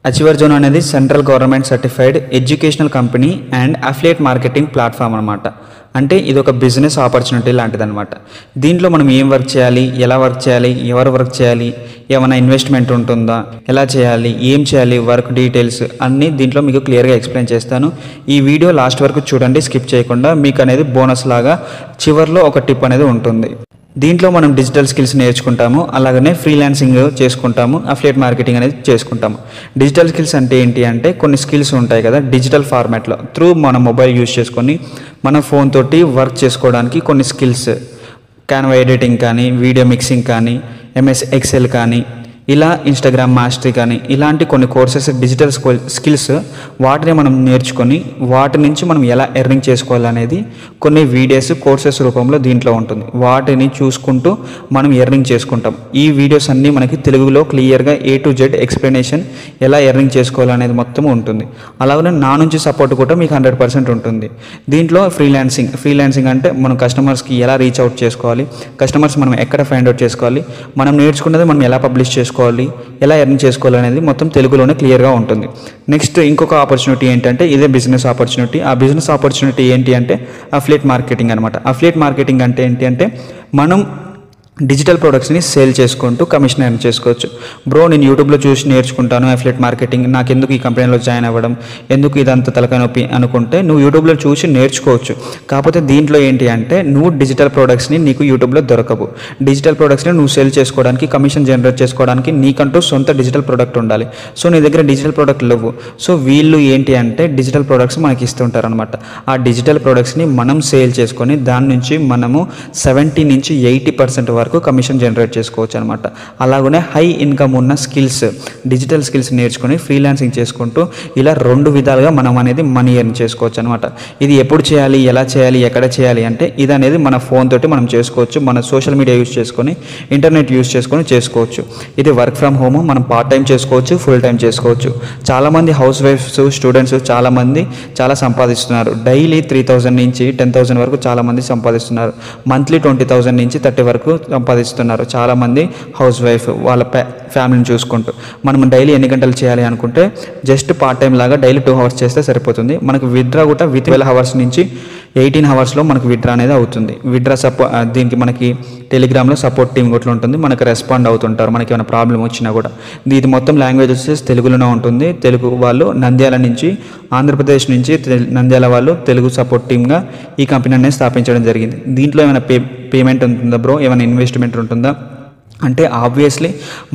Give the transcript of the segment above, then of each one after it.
Achiever zone అనేది central government certified educational company and affiliate marketing platform అనమాట. అంటే ఇది ఒక బిజినెస్ ఆపర్చునిటీ లాంటిదన్నమాట. దీంట్లో మనం ఏం వర్క్ చేయాలి, ఎలా వర్క్ చేయాలి, ఎవరు వర్క్ చేయాలి, ఏమైనా ఇన్వెస్ట్మెంట్ ఉంటుందా, ఎలా చేయాలి, ఏం చేయాలి, వర్క్ డీటెయిల్స్ అన్నీ దీంట్లో మీకు క్లియర్గా ఎక్స్ప్లెయిన్ చేస్తాను. ఈ వీడియో లాస్ట్ వరకు చూడండి, స్కిప్ చేయకుండా. మీకు అనేది బోనస్ లాగా చివర్లో ఒక టిప్ అనేది ఉంటుంది. దీంట్లో మనం డిజిటల్ స్కిల్స్ నేర్చుకుంటాము, అలాగనే ఫ్రీలాన్సింగ్ చేసుకుంటాము, అఫిలియేట్ మార్కెటింగ్ అనేది చేసుకుంటాము. డిజిటల్ స్కిల్స్ అంటే ఏంటి అంటే కొన్ని స్కిల్స్ ఉంటాయి కదా డిజిటల్ ఫార్మాట్లో త్రూ మన మొబైల్ యూజ్ చేసుకొని మన ఫోన్ తోటి వర్క్ చేసుకోవడానికి కొన్ని స్కిల్స్, క్యాన్వా ఎడిటింగ్ కానీ, వీడియో మిక్సింగ్ కానీ, ఎంఎస్ ఎక్సెల్ కానీ, ఇలా ఇన్స్టాగ్రామ్ మాస్టరీ కానీ ఇలాంటి కొన్ని కోర్సెస్ డిజిటల్ స్కిల్స్ వాటిని మనం నేర్చుకొని వాటి నుంచి మనం ఎలా ఎర్నింగ్ చేసుకోవాలనేది కొన్ని వీడియోస్ కోర్సెస్ రూపంలో దీంట్లో ఉంటుంది. వాటిని చూసుకుంటూ మనం ఎర్నింగ్ చేసుకుంటాం. ఈ వీడియోస్ అన్నీ మనకి తెలుగులో క్లియర్గా A to Z ఎక్స్ప్లెనేషన్ ఎలా ఎర్నింగ్ చేసుకోవాలనేది మొత్తం ఉంటుంది. అలాగే నా నుంచి సపోర్ట్ కూడా మీకు 100% ఉంటుంది. దీంట్లో ఫ్రీలాన్సింగ్ అంటే మనం కస్టమర్స్కి ఎలా రీచ్ అవుట్ చేసుకోవాలి, కస్టమర్స్ మనం ఎక్కడ ఫైండ్ అవుట్ చేసుకోవాలి, మనం నేర్చుకున్నది మనం ఎలా పబ్లిష్ చేసుకోవాలి, ఎలా ఎర్న్ చేసుకోవాలి అనేది మొత్తం తెలుగులోనే క్లియర్గా ఉంటుంది. నెక్స్ట్ ఇంకొక ఆపర్చునిటీ ఏంటంటే ఇదే బిజినెస్ ఆపర్చునిటీ. ఆ బిజినెస్ ఆపర్చునిటీ ఏంటి అంటే అఫిలియేట్ మార్కెటింగ్ అనమాట. అఫిలియేట్ మార్కెటింగ్ అంటే ఏంటి అంటే మనం డిజిటల్ ప్రొడక్ట్స్ని సేల్ చేసుకుంటూ కమిషన్ ఎర్న్ చేసుకోవచ్చు. బ్రో నేను యూట్యూబ్లో చూసి నేర్చుకుంటాను అఫిలియేట్ మార్కెటింగ్, నాకు ఎందుకు ఈ కంపెనీలో జాయిన్ అవ్వడం, ఎందుకు ఇదంతా తలకాయ నొప్పి అనుకుంటే నువ్వు యూట్యూబ్లో చూసి నేర్చుకోవచ్చు. కాకపోతే దీంట్లో ఏంటి అంటే నువ్వు డిజిటల్ ప్రొడక్ట్స్ని నీకు యూట్యూబ్లో దొరకవు. డిజిటల్ ప్రొడక్ట్స్ని నువ్వు సేల్ చేసుకోవడానికి, కమిషన్ జనరేట్ చేసుకోవడానికి నీకంటూ సొంత డిజిటల్ ప్రొడక్ట్ ఉండాలి. సో నీ దగ్గర డిజిటల్ ప్రొడక్ట్ లేవు. సో వీళ్ళు ఏంటి అంటే డిజిటల్ ప్రొడక్ట్స్ మనకి ఇస్తుంటారు అనమాట. ఆ డిజిటల్ ప్రొడక్ట్స్ని మనం సేల్ చేసుకొని దాని నుంచి మనము 70 నుంచి 80% వరకు కమిషన్ జనరేట్ చేసుకోవచ్చు అనమాట. అలాగనే హై ఇన్కమ్ ఉన్న స్కిల్స్, డిజిటల్ స్కిల్స్ నేర్చుకొని ఫ్రీలాన్సింగ్ చేసుకుంటూ ఇలా 2 విధాలుగా మనం అనేది మనీ ఎర్న్ చేసుకోవచ్చు అనమాట. ఇది ఎప్పుడు చేయాలి, ఎలా చేయాలి, ఎక్కడ చేయాలి అంటే ఇది అనేది మన ఫోన్ తోటి మనం చేసుకోవచ్చు. మన సోషల్ మీడియా యూజ్ చేసుకొని, ఇంటర్నెట్ యూజ్ చేసుకొని చేసుకోవచ్చు. ఇది వర్క్ ఫ్రమ్ హోమ్, మనం పార్ట్ టైం చేసుకోవచ్చు, ఫుల్ టైం చేసుకోవచ్చు. చాలామంది హౌస్ వైఫ్స్, స్టూడెంట్స్ చాలామంది చాలా సంపాదిస్తున్నారు. డైలీ 3000 నుంచి 10,000 వరకు చాలామంది సంపాదిస్తున్నారు. మంత్లీ 20,000 నుంచి 30 వరకు సంపాదిస్తున్నారు చాలామంది హౌస్ వైఫ్ వాళ్ళ ఫ్యామిలీని చూసుకుంటూ. మనం డైలీ ఎన్ని గంటలు చేయాలి అనుకుంటే జస్ట్ పార్ట్ టైం లాగా డైలీ 2 hours చేస్తే సరిపోతుంది. మనకు విత్డ్రా కూడా విత్ 12 hours నుంచి 18 hours మనకు విత్డ్రా అనేది అవుతుంది. విత్డ్రా దీనికి మనకి టెలిగ్రామ్లో సపోర్ట్ టీమ్ కూడా ఉంటుంది, మనకు రెస్పాండ్ అవుతుంటారు మనకి ఏమైనా ప్రాబ్లం వచ్చినా కూడా. ఇది మొత్తం లాంగ్వేజ్ వచ్చేసి తెలుగులోనే ఉంటుంది. తెలుగు వాళ్ళు నంద్యాల నుంచి, ఆంధ్రప్రదేశ్ నుంచి నంద్యాల వాళ్ళు తెలుగు సపోర్ట్ టీమ్గా ఈ కంపెనీ అనేది స్థాపించడం జరిగింది. దీంట్లో ఏమైనా పేమెంట్ ఉంటుందా బ్రో, ఏమైనా ఇన్వెస్ట్మెంట్ ఉంటుందా అంటే ఆబ్వియస్లీ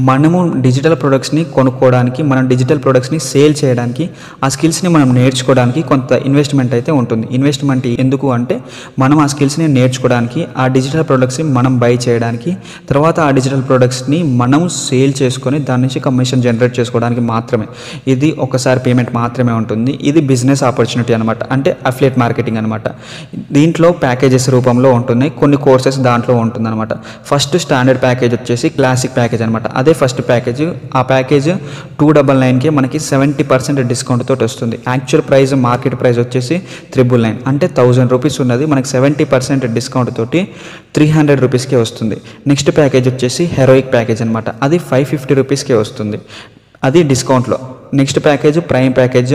మనము డిజిటల్ ప్రొడక్ట్స్ని కొనుక్కోవడానికి, మనం డిజిటల్ ప్రొడక్ట్స్ని సేల్ చేయడానికి, ఆ స్కిల్స్ని మనం నేర్చుకోవడానికి కొంత ఇన్వెస్ట్మెంట్ అయితే ఉంటుంది. ఇన్వెస్ట్మెంట్ ఎందుకు అంటే మనం ఆ స్కిల్స్ని నేర్చుకోవడానికి, ఆ డిజిటల్ ప్రొడక్ట్స్ని మనం బై చేయడానికి, తర్వాత ఆ డిజిటల్ ప్రొడక్ట్స్ని మనం సేల్ చేసుకొని దాని నుంచి కమిషన్ జనరేట్ చేసుకోవడానికి మాత్రమే. ఇది ఒకసారి పేమెంట్ మాత్రమే ఉంటుంది. ఇది బిజినెస్ ఆపర్చునిటీ అనమాట, అంటే అఫిలియేట్ మార్కెటింగ్ అనమాట. దీంట్లో ప్యాకేజెస్ రూపంలో ఉంటున్నాయి, కొన్ని కోర్సెస్ దాంట్లో ఉంటుందన్నమాట. ఫస్ట్ స్టాండర్డ్ ప్యాకేజ్ వచ్చేసి క్లాసిక్ ప్యాకేజ్ అనమాట. అదే ఫస్ట్ ప్యాకేజ్. ఆ ప్యాకేజ్ 299కి మనకి 70% డిస్కౌంట్ తోటి వస్తుంది. యాక్చువల్ ప్రైస్, మార్కెట్ ప్రైస్ వచ్చేసి 999, అంటే 1000 రూపీస్ ఉన్నది మనకి 70% డిస్కౌంట్ తోటి 300 రూపీస్కే వస్తుంది. నెక్స్ట్ ప్యాకేజ్ వచ్చేసి హెరోయిక్ ప్యాకేజ్ అనమాట. అది 550 రూపీస్కే వస్తుంది, అది డిస్కౌంట్లో. నెక్స్ట్ ప్యాకేజ్ ప్రైమ్ ప్యాకేజ్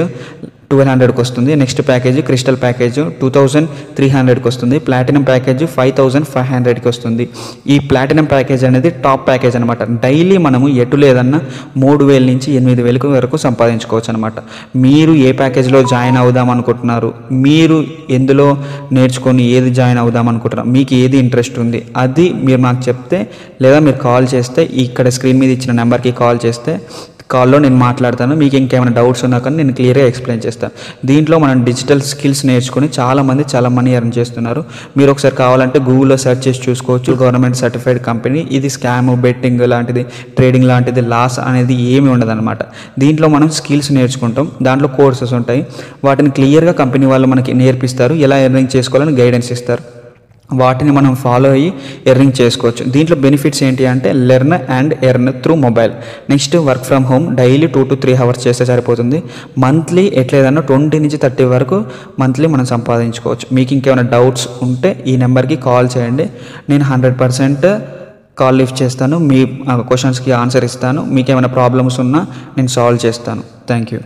1200కి వస్తుంది. నెక్స్ట్ ప్యాకేజ్ క్రిస్టల్ ప్యాకేజ్ 2300కి వస్తుంది. ప్లాటినం ప్యాకేజ్ 5500కి వస్తుంది. ఈ ప్లాటినం ప్యాకేజ్ అనేది టాప్ ప్యాకేజ్ అనమాట. డైలీ మనము ఎటు లేదన్నా 3000 నుంచి 8000 వరకు సంపాదించుకోవచ్చు అనమాట. మీరు ఏ ప్యాకేజ్లో జాయిన్ అవుదాం అనుకుంటున్నారు, మీరు ఎందులో నేర్చుకొని ఏది జాయిన్ అవుదాం అనుకుంటున్నారు, మీకు ఏది ఇంట్రెస్ట్ ఉంది అది మీరు నాకు చెప్తే, లేదా మీరు కాల్ చేస్తే, ఇక్కడ స్క్రీన్ మీద ఇచ్చిన నెంబర్కి కాల్ చేస్తే కాల్లో నేను మాట్లాడతాను. మీకు ఇంకేమైనా డౌట్స్ ఉన్నా కానీ నేను క్లియర్గా ఎక్స్ప్లెయిన్ చేస్తాను. దీంట్లో మనం డిజిటల్ స్కిల్స్ నేర్చుకొని చాలామంది చాలా మనీ ఎర్న్ చేస్తున్నారు. మీరు ఒకసారి కావాలంటే గూగుల్లో సెర్చ్ చేసి చూసుకోవచ్చు. Government certified company. ఇది స్కామ్, బెట్టింగ్ లాంటిది, ట్రేడింగ్ లాంటిది, లాస్ అనేది ఏమీ ఉండదన్నమాట. దీంట్లో మనం స్కిల్స్ నేర్చుకుంటాం, దాంట్లో కోర్సెస్ ఉంటాయి. వాటిని క్లియర్గా కంపెనీ వాళ్ళు మనకి నేర్పిస్తారు, ఎలా ఎర్నింగ్ చేసుకోవాలని గైడెన్స్ ఇస్తారు. వాటిని మనం ఫాలో అయ్యి ఎర్నింగ్ చేసుకోవచ్చు. దీంట్లో బెనిఫిట్స్ ఏంటి అంటే learn and earn through mobile. Next work from home, daily 2 to 3 hours చేస్తే సరిపోతుంది. మంత్లీ ఎట్లేదన్నా 20 నుంచి 30 వరకు మంత్లీ మనం సంపాదించుకోవచ్చు. మీకు ఇంకేమైనా డౌట్స్ ఉంటే ఈ నెంబర్కి కాల్ చేయండి. నేను 100% కాల్ లిఫ్ట్ చేస్తాను, మీ క్వశ్చన్స్కి ఆన్సర్ ఇస్తాను. మీకు ఏమైనా ప్రాబ్లమ్స్ ఉన్నా నేను సాల్వ్ చేస్తాను. Thank you.